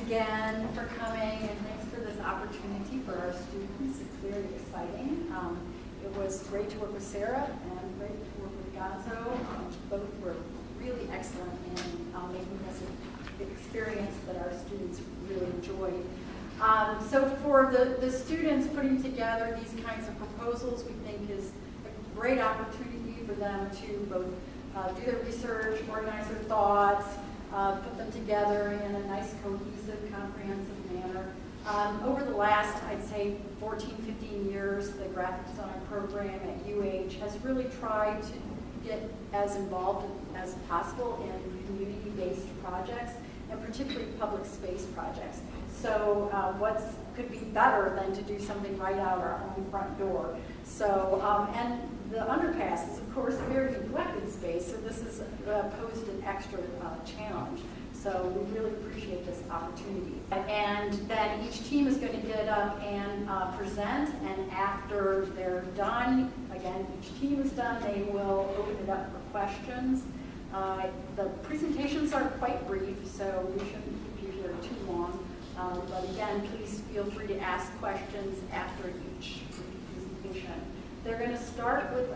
again for coming, and thanks for this opportunity for our students. It's very exciting. It was great to work with Sarah and great to work with Gonzo. Both were really excellent in making this an experience that our students really enjoyed. So for the students putting together these kinds of proposals, we think is a great opportunity for them to both do their research, organize their thoughts, put them together in a nice, cohesive, comprehensive manner. Over the last, I'd say, 14, 15 years, the graphic design program at UH has really tried to get as involved as possible in community-based projects, and particularly public space projects. So what could be better than to do something right out our own front door? So, and the Underpass is, of course, a very neglected space, so this has posed an extra challenge. So we really appreciate this opportunity. And then each team is going to get up and present, and after they're done, again, each team is done, they will open it up for questions. The presentations are quite brief, so we shouldn't keep you here too long. But again, please feel free to ask questions after each presentation. They're going to start with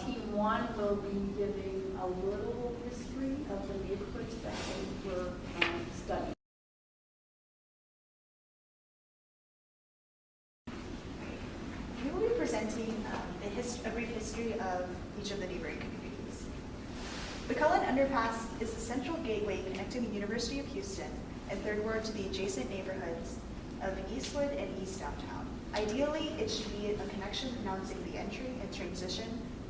Team 1 will be giving a little history of the neighborhoods that they were studying. We will be presenting a brief history of each of the neighboring communities. The Cullen Underpass is the central gateway connecting the University of Houston and Third Ward to the adjacent neighborhoods of Eastwood and East Downtown. Ideally, it should be a connection announcing the entry and transition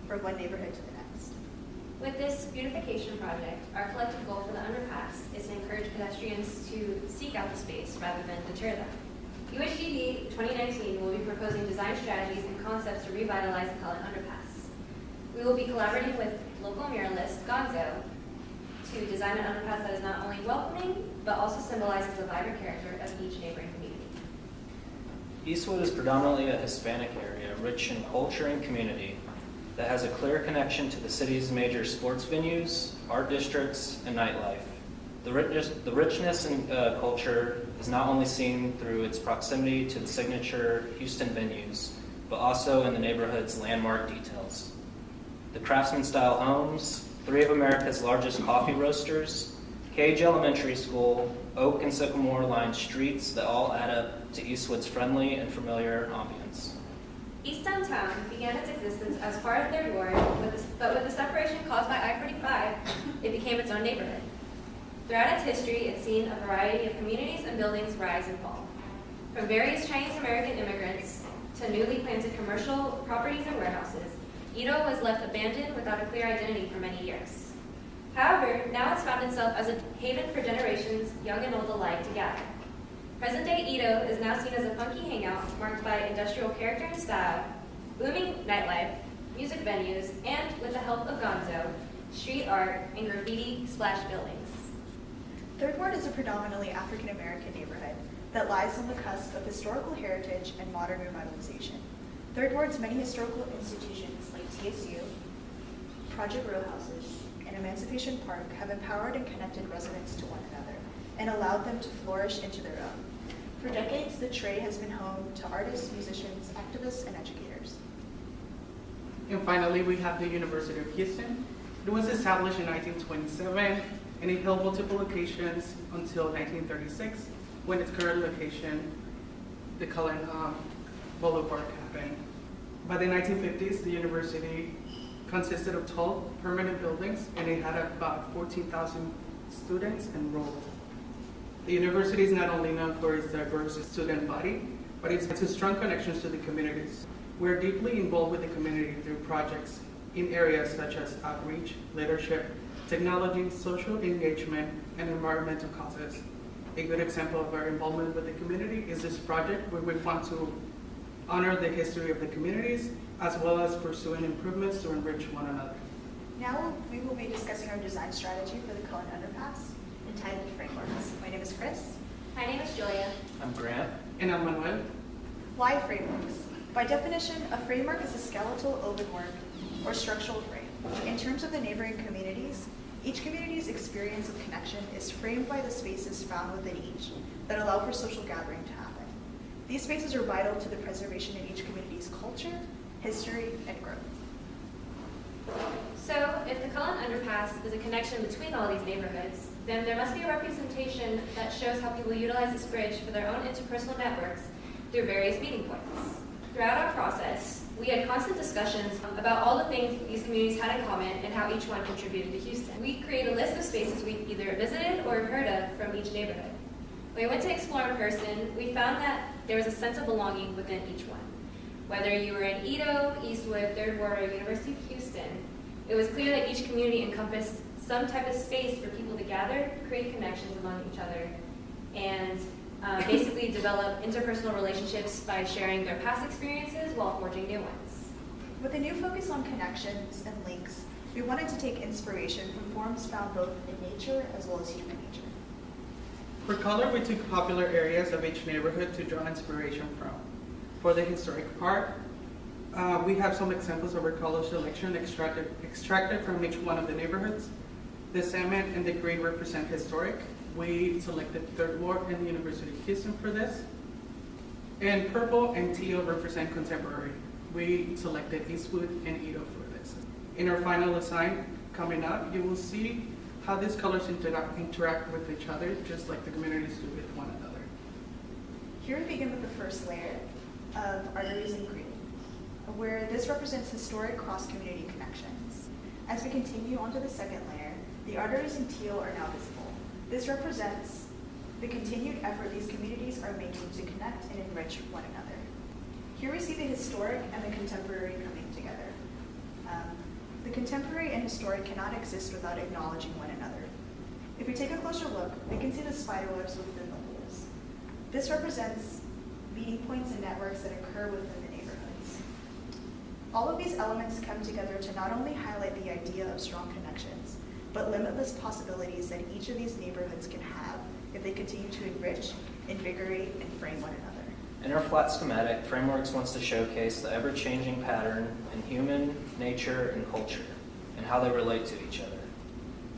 from one neighborhood to the next. With this beautification project, our collective goal for the underpass is to encourage pedestrians to seek out the space rather than deter them. UHGD 2019 will be proposing design strategies and concepts to revitalize the Cullen Underpass. We will be collaborating with local muralist Gonzo to design an underpass that is not only welcoming, but also symbolizes the vibrant character of each neighboring community. Eastwood is predominantly a Hispanic area, rich in culture and community, that has a clear connection to the city's major sports venues, art districts, and nightlife. The richness in culture is not only seen through its proximity to the signature Houston venues, but also in the neighborhood's landmark details. The craftsman-style homes, 3 of America's largest coffee roasters, Cage Elementary School, oak and sycamore-lined streets that all add up to Eastwood's friendly and familiar ambience. East Downtown began its existence as part of Third Ward, but with the separation caused by I-45, it became its own neighborhood. Throughout its history, it's seen a variety of communities and buildings rise and fall. From various Chinese-American immigrants to newly planted commercial properties and warehouses, Edo was left abandoned without a clear identity for many years. However, now it's found itself as a haven for generations, young and old alike, to gather. Present-day Edo is now seen as a funky hangout marked by industrial character and style, booming nightlife, music venues, and, with the help of Gonzo, street art and graffiti-splashed buildings. Third Ward is a predominantly African-American neighborhood that lies on the cusp of historical heritage and modern revitalization. Third Ward's many historical institutions like TSU, Project Row Houses, and Emancipation Park have empowered and connected residents to one another and allowed them to flourish into their own. For decades, the Tray has been home to artists, musicians, activists, and educators. And finally, we have the University of Houston. It was established in 1927, and it held multiple locations until 1936, when its current location, the Cullen Boulevard, happened. By the 1950s, the university consisted of 12 permanent buildings, and it had about 14,000 students enrolled. The university is not only known for its diverse student body, but it has strong connections to the communities. We're deeply involved with the community through projects in areas such as outreach, leadership, technology, social engagement, and environmental causes. A good example of our involvement with the community is this project where we want to honor the history of the communities as well as pursuing improvements to enrich one another. Now we will be discussing our design strategy for the Cullen Underpass, entitled Frameworks. My name is Chris. My name is Julia. I'm Grant. And I'm Manuel. Why frameworks? By definition, a framework is a skeletal open work or structural frame. In terms of the neighboring communities, Each community's experience of connection is framed by the spaces found within each that allow for social gathering to happen. These spaces are vital to the preservation of each community's culture, history, and growth. So, if the Cullen Underpass is a connection between all these neighborhoods, then there must be a representation that shows how people utilize this bridge for their own interpersonal networks through various meeting points. Throughout our process, we had constant discussions about all the things these communities had in common and how each one contributed to Houston. We created a list of spaces we either visited or heard of from each neighborhood. When we went to explore in person, we found that there was a sense of belonging within each one. Whether you were in Edo, Eastwood, Third Ward, or University of Houston, it was clear that each community encompassed some type of space for people to gather, create connections among each other, and basically develop interpersonal relationships by sharing their past experiences while forging new ones. With a new focus on connections and links, we wanted to take inspiration from forms found both in nature as well as human nature. For color, we took popular areas of each neighborhood to draw inspiration from. For the historic part, we have some examples of our color selection extracted from each one of the neighborhoods. The salmon and the green represent historic. We selected Third Ward and the University of Houston for this. And purple and teal represent contemporary. We selected Eastwood and Edo for this. In our final design coming up, you will see how these colors interact with each other, just like the communities do with one another. Here we begin with the first layer of arteries in green, where this represents historic cross-community connections. As we continue onto the second layer, the arteries in teal are now visible. This represents the continued effort these communities are making to connect and enrich one another. Here we see the historic and the contemporary coming together. The contemporary and historic cannot exist without acknowledging one another. If we take a closer look, we can see the spiderwebs within the holes. This represents meeting points and networks that occur within the neighborhoods. All of these elements come together to not only highlight the idea of strong connections, but limitless possibilities that each of these neighborhoods can have if they continue to enrich, invigorate, and frame one another. In our flat schematic, Frameworks wants to showcase the ever-changing pattern in human, nature, and culture, and how they relate to each other.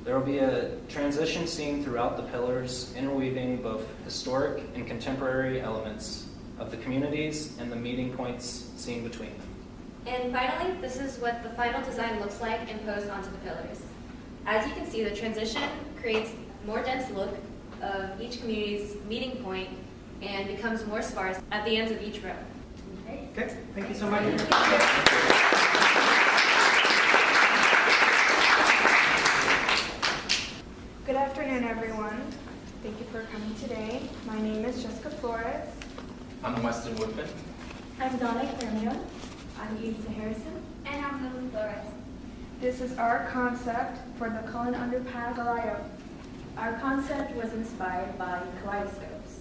There will be a transition scene throughout the pillars, interweaving both historic and contemporary elements of the communities and the meeting points seen between them. And finally, this is what the final design looks like imposed onto the pillars. As you can see, the transition creates a more dense look of each community's meeting point and becomes more sparse at the ends of each row. Okay. Okay, thank you so much. Good afternoon, everyone. Thank you for coming today. My name is Jessica Flores. I'm Weston Woodfin. I'm Donna Cramio. I'm Isa Harrison. And I'm Lily Flores. This is our concept for the Cullen Underpass Gallardo. Our concept was inspired by kaleidoscopes.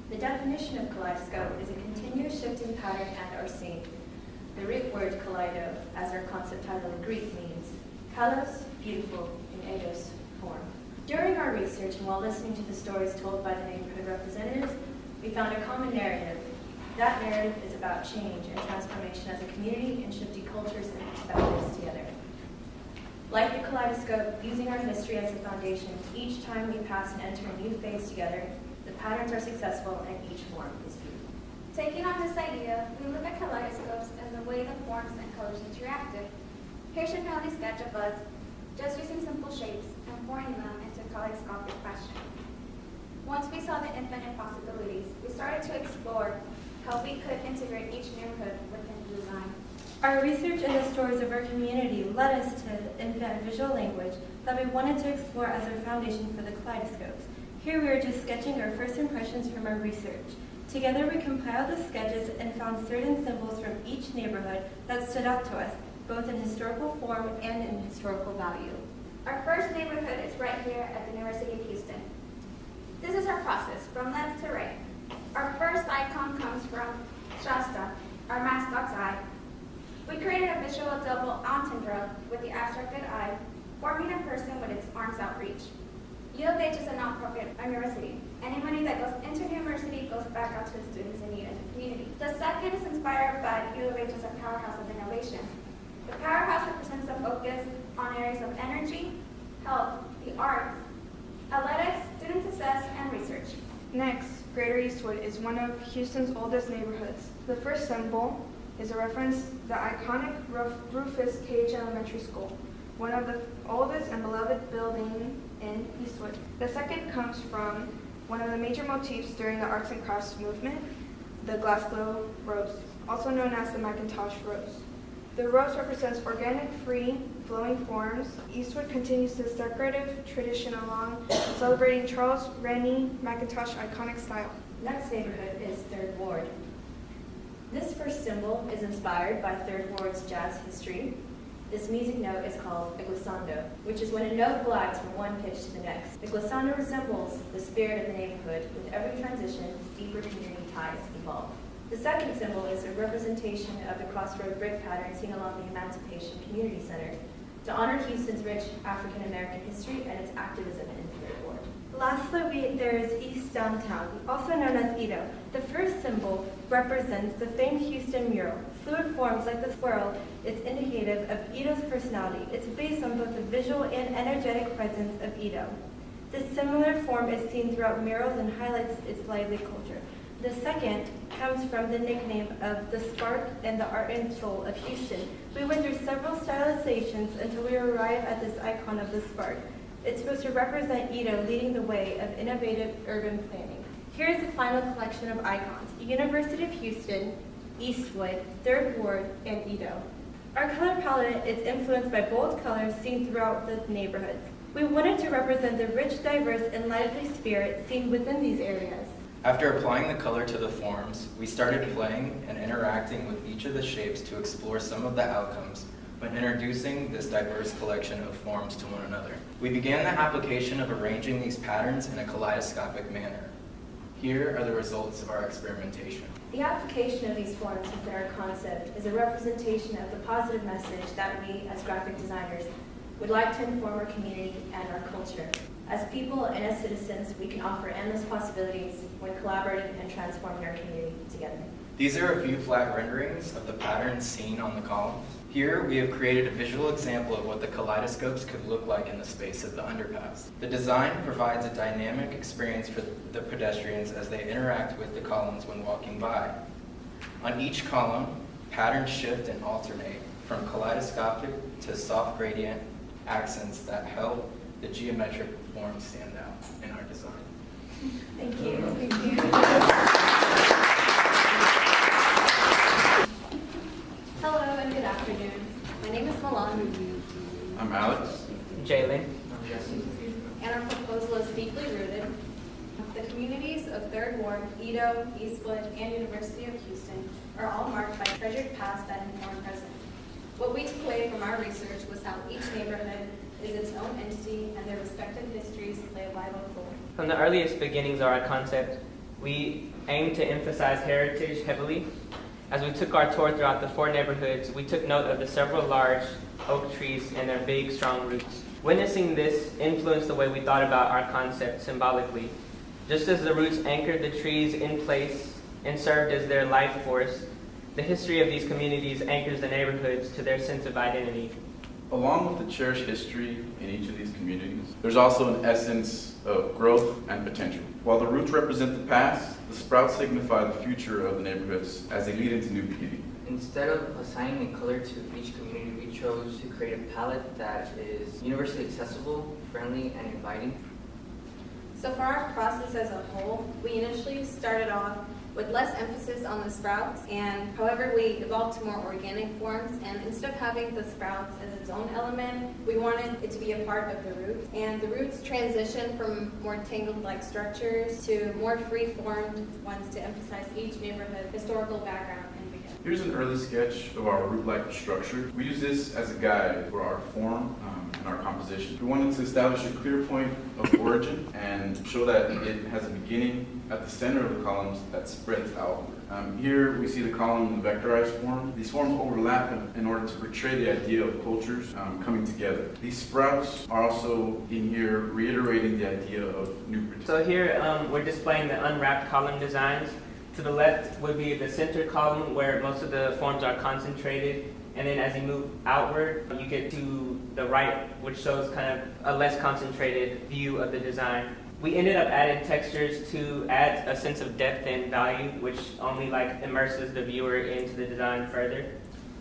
The definition of kaleidoscope is a continuous shifting pattern and/or scene. The root word kaleido, as our concept title in Greek, means kalos, beautiful, and eidos, form. During our research and while listening to the stories told by the neighborhood representatives, we found a common narrative. That narrative is about change and transformation as a community and shifting cultures and perspectives together. Like the kaleidoscope, using our history as a foundation, each time we pass and enter a new phase together, the patterns are successful and each form is beautiful. Taking on this idea, we look at kaleidoscopes as the way the forms and colors interacted. Here's a family sketch of us just using simple shapes and forming them into a kaleidoscopic fashion. Once we saw the infinite possibilities, we started to explore how we could integrate each neighborhood within the design. Our research and the stories of our community led us to invent visual language that we wanted to explore as our foundation for the kaleidoscopes. Here we are just sketching our first impressions from our research. Together we compiled the sketches and found certain symbols from each neighborhood that stood out to us, both in historical form and in historical value. Our first neighborhood is right here at the University of Houston. This is our process, from left to right. Our first icon comes from Shasta, our mascot's eye. We created a visual double entendre with the abstracted eye, forming a person with its arms outreach. U of H is a nonprofit university. Any money that goes into the university goes back out to the students in need in the community. The second is inspired by U of H as a powerhouse of innovation. The powerhouse represents a focus on areas of energy, health, the arts, athletics, student success, and research. Next, Greater Eastwood is one of Houston's oldest neighborhoods. The first symbol is a reference to the iconic Rufus Cage Elementary School, one of the oldest and beloved buildings in Eastwood. The second comes from one of the major motifs during the arts and crafts movement, the glass globe rose, also known as the Macintosh rose. The rose represents organic, free, flowing forms. Eastwood continues this decorative tradition along celebrating Charles Rennie Macintosh iconic style. Next neighborhood is Third Ward. This first symbol is inspired by Third Ward's jazz history. This music note is called a glissando, which is when a note glides from one pitch to the next. The glissando resembles the spirit of the neighborhood. With every transition, deeper community ties evolve. The second symbol is a representation of the crossroad brick pattern seen along the Emancipation Community Center to honor Houston's rich African American history and its activism in Third Ward. Lastly, there is East Downtown, also known as Edo. The first symbol represents the famed Houston mural. Fluid forms like the swirl is indicative of Edo's personality. It's based on both the visual and energetic presence of Edo. This similar form is seen throughout murals and highlights its lively culture. The second comes from the nickname of the spark and the art and soul of Houston. We went through several stylizations until we arrive at this icon of the spark. It's supposed to represent Edo leading the way of innovative urban planning. Here's the final collection of icons: University of Houston, Eastwood, Third Ward, and Edo. Our color palette is influenced by bold colors seen throughout the neighborhoods. We wanted to represent the rich, diverse, and lively spirit seen within these areas. After applying the color to the forms, we started playing and interacting with each of the shapes to explore some of the outcomes when introducing this diverse collection of forms to one another. We began the application of arranging these patterns in a kaleidoscopic manner. Here are the results of our experimentation. The application of these forms within our concept is a representation of the positive message that we, as graphic designers, would like to inform our community and our culture. As people and as citizens, we can offer endless possibilities when collaborating and transforming our community together. These are a few flat renderings of the patterns seen on the columns. Here, we have created a visual example of what the kaleidoscopes could look like in the space of the underpass. The design provides a dynamic experience for the pedestrians as they interact with the columns when walking by. On each column, patterns shift and alternate from kaleidoscopic to soft gradient accents that help the geometric forms stand out in our design. Thank you. Thank you. Hello and good afternoon. My name is Milan, I'm Alex. Jalen. and our proposal is deeply rooted. The communities of Third Ward, Edo, Eastwood, and University of Houston are all marked by treasured past that inform present. What we took away from our research was how each neighborhood is its own entity and their respective histories play a vital role. From the earliest beginnings of our concept, we aimed to emphasize heritage heavily. As we took our tour throughout the 4 neighborhoods, we took note of the several large oak trees and their big, strong roots. Witnessing this influenced the way we thought about our concept symbolically. Just as the roots anchored the trees in place and served as their life force, the history of these communities anchors the neighborhoods to their sense of identity. Along with the cherished history in each of these communities, there's also an essence of growth and potential. While the roots represent the past, the sprouts signify the future of the neighborhoods as they lead into new beauty. Instead of assigning a color to each community, we chose to create a palette that is universally accessible, friendly, and inviting. So for our process as a whole, we initially started off with less emphasis on the sprouts, and however we evolved to more organic forms, and instead of having the sprouts as its own element, we wanted it to be a part of the roots. And the roots transitioned from more tangled-like structures to more free-formed ones to emphasize each neighborhood's historical background and begin. Here's an early sketch of our root-like structure. We use this as a guide for our form and our composition. We wanted to establish a clear point of origin and show that it has a beginning at the center of the columns that spreads outward. Here we see the column in the vectorized form. These forms overlap in order to portray the idea of cultures coming together. These sprouts are also in here reiterating the idea of new protection. So here we're displaying the unwrapped column designs. To the left would be the center column where most of the forms are concentrated, And then as you move outward, you get to the right, which shows kind of a less concentrated view of the design. We ended up adding textures to add a sense of depth and value, which only like immerses the viewer into the design further.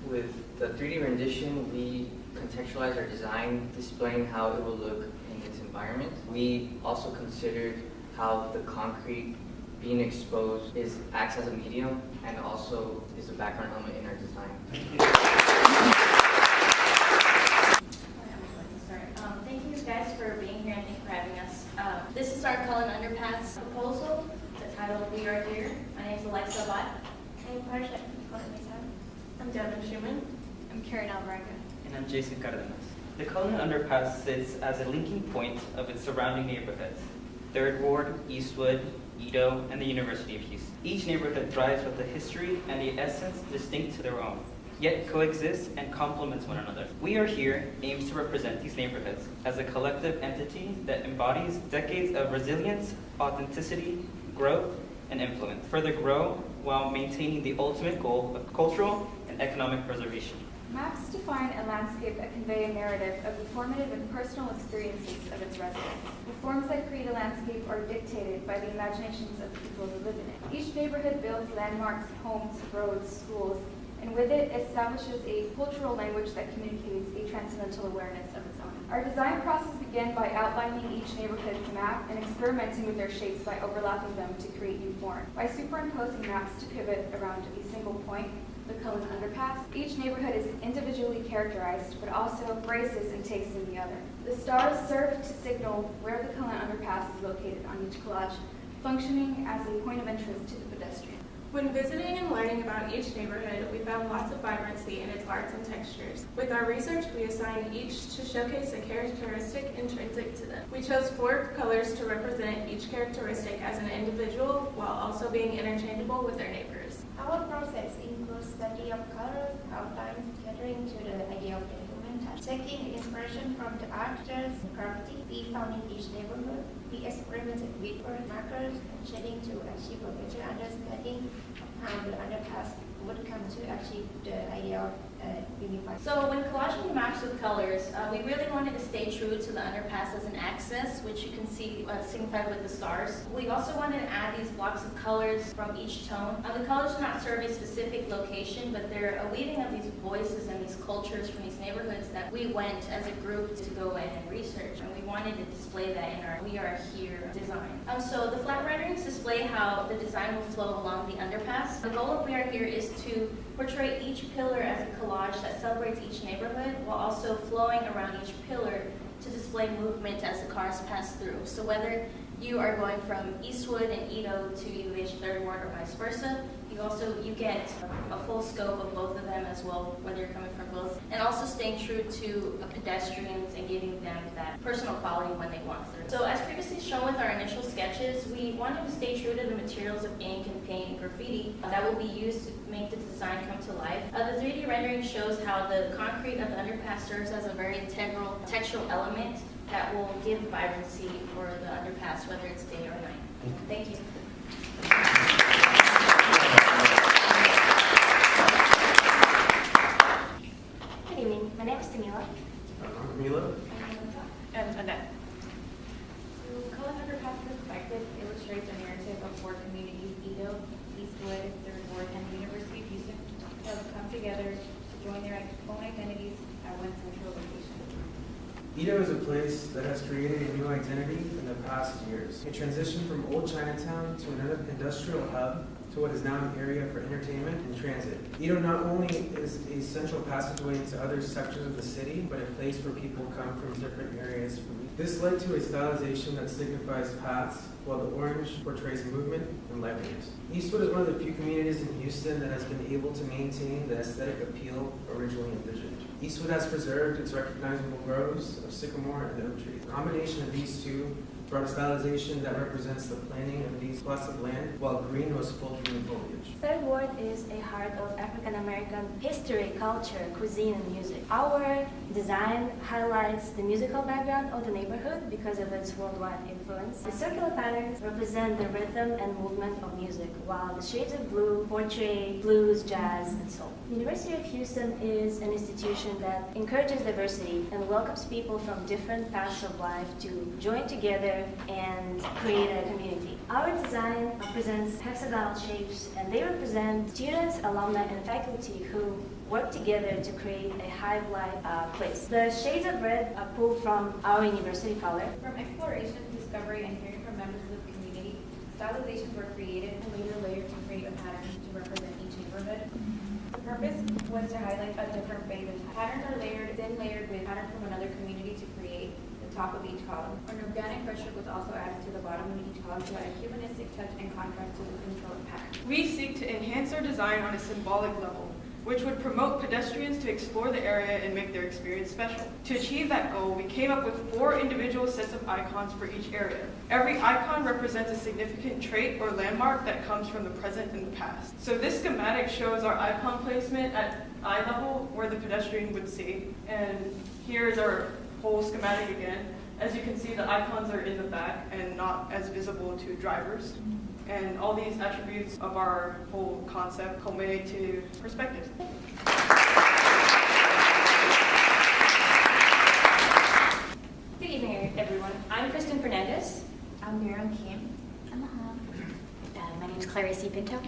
With the 3D rendition, we contextualize our design, displaying how it will look in its environment. We also considered how the concrete being exposed acts as a medium and also is a background element in our design. Thank you guys for being here and thank you for having us. This is our Cullen Underpass proposal. It's titled We Are Here. My name is Alexa Abad. I'm Parsha. I'm Devin Schumann. I'm Karen Alvarado. And I'm Jason Cardenas. The Cullen Underpass sits as a linking point of its surrounding neighborhoods: 3rd Ward, Eastwood, Edo, and the University of Houston. Each neighborhood thrives with a history and the essence distinct to their own, yet coexists and complements one another. We Are Here aims to represent these neighborhoods as a collective entity that embodies decades of resilience, authenticity, growth, and influence. Further grow while maintaining the ultimate goal of cultural and economic preservation. Maps define a landscape that convey a narrative of the formative and personal experiences of its residents. The forms that create a landscape are dictated by the imaginations of the people who live in it. Each neighborhood builds landmarks, homes, roads, schools, and with it establishes a cultural language that communicates a transcendental awareness of its own. Our design process began by outlining each neighborhood's map and experimenting with their shapes by overlapping them to create new forms. By superimposing maps to pivot around a single point, the Cullen Underpass, each neighborhood is individually characterized, but also embraces and takes in the other. The stars serve to signal where the Cullen Underpass is located on each collage, functioning as a point of interest to the pedestrian. When visiting and learning about each neighborhood, we found lots of vibrancy in its arts and textures. With our research, we assigned each to showcase a characteristic intrinsic to them. We chose 4 colors to represent each characteristic as an individual while also being interchangeable with their neighbors. Our process includes study of colors, outlines, catering to the idea of the human touch. Taking inspiration from the architects and graffiti we found in each neighborhood, we experimented with word markers and shading to achieve a better understanding of how the underpass would come to achieve the idea of unified. So when collaging maps with colors, we really wanted to stay true to the underpass as an axis, which you can see signified with the stars. We also wanted to add these blocks of colors from each tone. The colors do not serve a specific location, but they're a weaving of these voices and these cultures from these neighborhoods that we went as a group to go in and research, and we wanted to display that in our We Are Here design. So the flat renderings display how the design will flow along the underpass. The goal of We Are Here is to portray each pillar as a collage that celebrates each neighborhood while also flowing around each pillar to display movement as the cars pass through. So whether you are going from Eastwood and Edo to UH 3rd Ward or vice versa, you get a full scope of both of them as well, whether you're coming from both, and also staying true to pedestrians and giving them that personal quality when they walk through. So as previously shown with our initial sketches, we wanted to stay true to the materials of ink and paint and graffiti that will be used to make the design come to life. The 3D rendering shows how the concrete of the underpass serves as a very integral textural element that will give vibrancy for the underpass, whether it's day or night. Thank you. Good evening. My name is Tamila. Camila? And Annette. Cullen Underpass Perspective illustrates a narrative of 4 communities: Edo, Eastwood, 3rd Ward, and the University of Houston, that have come together to join their own identities at one central location. Edo is a place that has created a new identity in the past years. It transitioned from old Chinatown to an industrial hub to what is now an area for entertainment and transit. Edo not only is a central passageway into other sectors of the city, but a place where people come from different areas. This led to a stylization that signifies paths, while the orange portrays movement and liveliness. Eastwood is one of the few communities in Houston that has been able to maintain the aesthetic appeal originally envisioned. Eastwood has preserved its recognizable groves of sycamore and oak trees. The combination of these two brought a stylization that represents the planting of these plots of land, while green was pulled from the foliage. Third Ward is a heart of African American history, culture, cuisine, and music. Our design highlights the musical background of the neighborhood because of its worldwide influence. The circular patterns represent the rhythm and movement of music, while the shades of blue portray blues, jazz, and soul. The University of Houston is an institution that encourages diversity and welcomes people from different paths of life to join together and create a community. Our design presents hexagonal shapes, and they represent students, alumni, and faculty who work together to create a hive-like place. The shades of red are pulled from our university color. From exploration, discovery, and hearing from members of the community, stylizations were created and later layered to create a pattern to represent each neighborhood. The purpose was to highlight a different phase of time. Patterns are layered, then layered with pattern from another community to create the top of each column. An organic brushstroke was also added to the bottom of each column to add a humanistic touch and contrast to the controlled pattern. We seek to enhance our design on a symbolic level, which would promote pedestrians to explore the area and make their experience special. To achieve that goal, we came up with 4 individual sets of icons for each area. Every icon represents a significant trait or landmark that comes from the present and the past. So this schematic shows our icon placement at eye level where the pedestrian would see. And here's our whole schematic again. As you can see, the icons are in the back and not as visible to drivers. And all these attributes of our whole concept culminate to perspective. Good evening, everyone. I'm Kristen Fernandez. I'm Miriam Kim. My name is Clarice Pinto.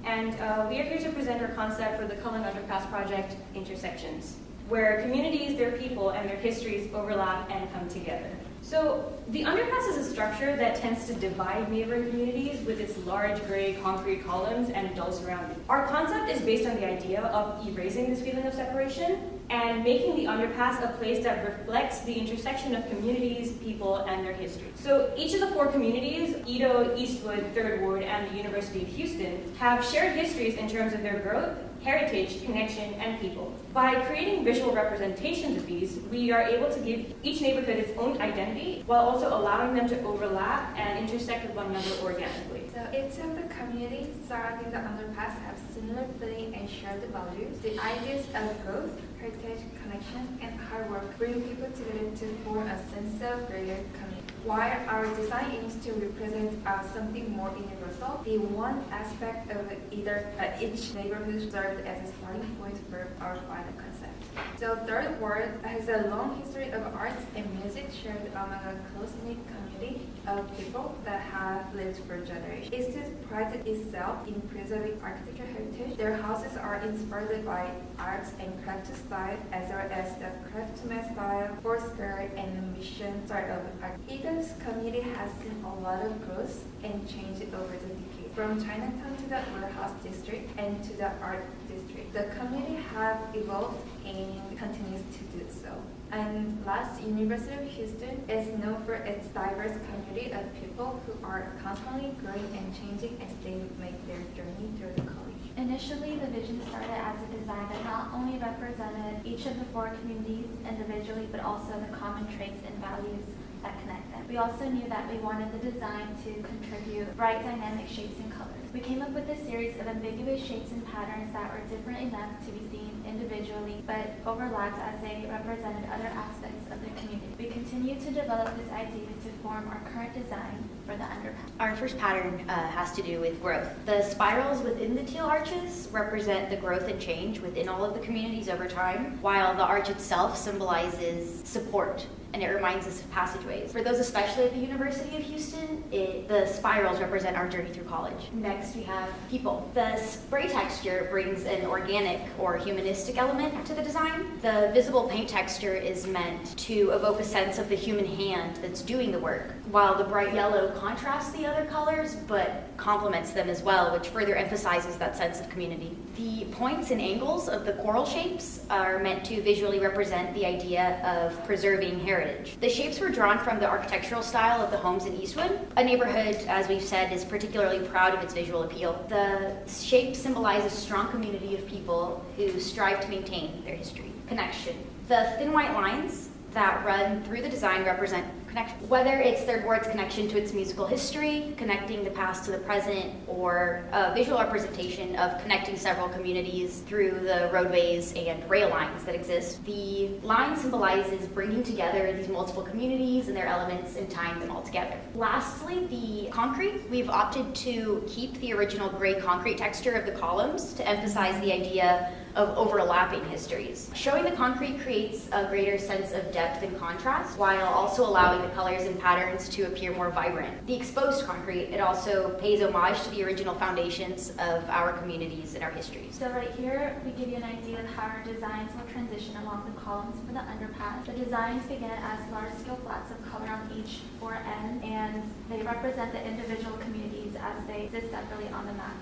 And we are here to present our concept for the Cullen Underpass project, Intersections, where communities, their people, and their histories overlap and come together. So the underpass is a structure that tends to divide neighboring communities with its large gray concrete columns and dull surroundings. Our concept is based on the idea of erasing this feeling of separation and making the underpass a place that reflects the intersection of communities, people, and their history. So each of the 4 communities, Edo, Eastwood, Third Ward, and the University of Houston, have shared histories in terms of their growth, heritage, connection, and people. By creating visual representations of these, we are able to give each neighborhood its own identity while also allowing them to overlap and intersect with one another organically. So each of the communities surrounding the underpass have similar feeling and shared values. The ideas of growth, heritage, connection, and hard work bring people together to form a sense of greater community. While our design aims to represent something more universal, the one aspect of each neighborhood served as a starting point for our final concept. So Third Ward has a long history of arts and music shared among a close-knit community of people that have lived for generations. It prides itself in preserving architectural heritage. Their houses are inspired by arts and craft style, as well as the craftsman style, Foursquare, and the mission style of art. Edo's community has seen a lot of growth and change over the decades, from Chinatown to the warehouse district and to the art district. The community have evolved and continues to do so. And last, University of Houston is known for its diverse community of people who are constantly growing and changing as they make their journey through the college. Initially, the vision started as a design that not only represented each of the 4 communities individually, but also the common traits and values that connect them. We also knew that we wanted the design to contribute bright, dynamic shapes and colors. We came up with a series of ambiguous shapes and patterns that were different enough to be seen individually, but overlapped as they represented other aspects of the community. We continue to develop this idea to form our current design for the underpass. Our first pattern has to do with growth. The spirals within the teal arches represent the growth and change within all of the communities over time, while the arch itself symbolizes support, and it reminds us of passageways. For those especially at the University of Houston, the spirals represent our journey through college. Next, we have people. The spray texture brings an organic or humanistic element to the design. The visible paint texture is meant to evoke a sense of the human hand that's doing the work, while the bright yellow contrasts the other colors, but complements them as well, which further emphasizes that sense of community. The points and angles of the coral shapes are meant to visually represent the idea of preserving heritage. The shapes were drawn from the architectural style of the homes in Eastwood. A neighborhood, as we've said, is particularly proud of its visual appeal. The shape symbolizes a strong community of people who strive to maintain their history. Connection. The thin white lines that run through the design represent connection. Whether it's Third Ward's connection to its musical history, connecting the past to the present, or a visual representation of connecting several communities through the roadways and rail lines that exist, the line symbolizes bringing together these multiple communities and their elements and tying them all together. Lastly, the concrete. We've opted to keep the original gray concrete texture of the columns to emphasize the idea of overlapping histories. Showing the concrete creates a greater sense of depth and contrast, while also allowing the colors and patterns to appear more vibrant. The exposed concrete, it also pays homage to the original foundations of our communities and our histories. So right here, we give you an idea of how our designs will transition along the columns for the underpass. The designs begin as large-scale flats of color on each four ends, and they represent the individual communities as they exist separately on the map.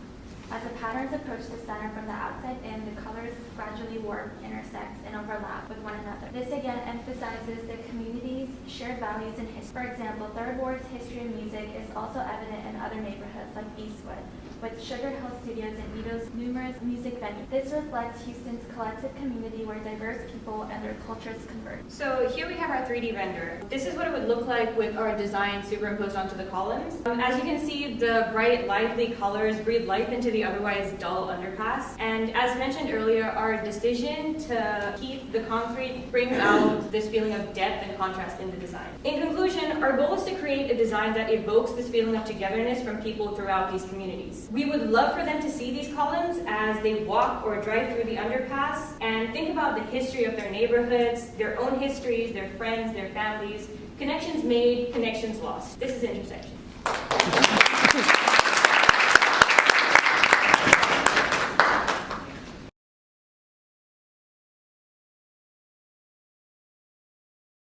As the patterns approach the center from the outside in, the colors gradually warp, intersect, and overlap with one another. This again emphasizes the community's shared values and history. For example, Third Ward's history and music is also evident in other neighborhoods like Eastwood, with Sugar Hill Studios and Edo's numerous music venues. This reflects Houston's collective community where diverse people and their cultures converge. So here we have our 3D render. This is what it would look like with our design superimposed onto the columns. As you can see, the bright, lively colors breathe life into the otherwise dull underpass. And as mentioned earlier, our decision to keep the concrete brings out this feeling of depth and contrast in the design. In conclusion, our goal is to create a design that evokes this feeling of togetherness from people throughout these communities. We would love for them to see these columns as they walk or drive through the underpass and think about the history of their neighborhoods, their own histories, their friends, their families, connections made, connections lost. This is Intersection.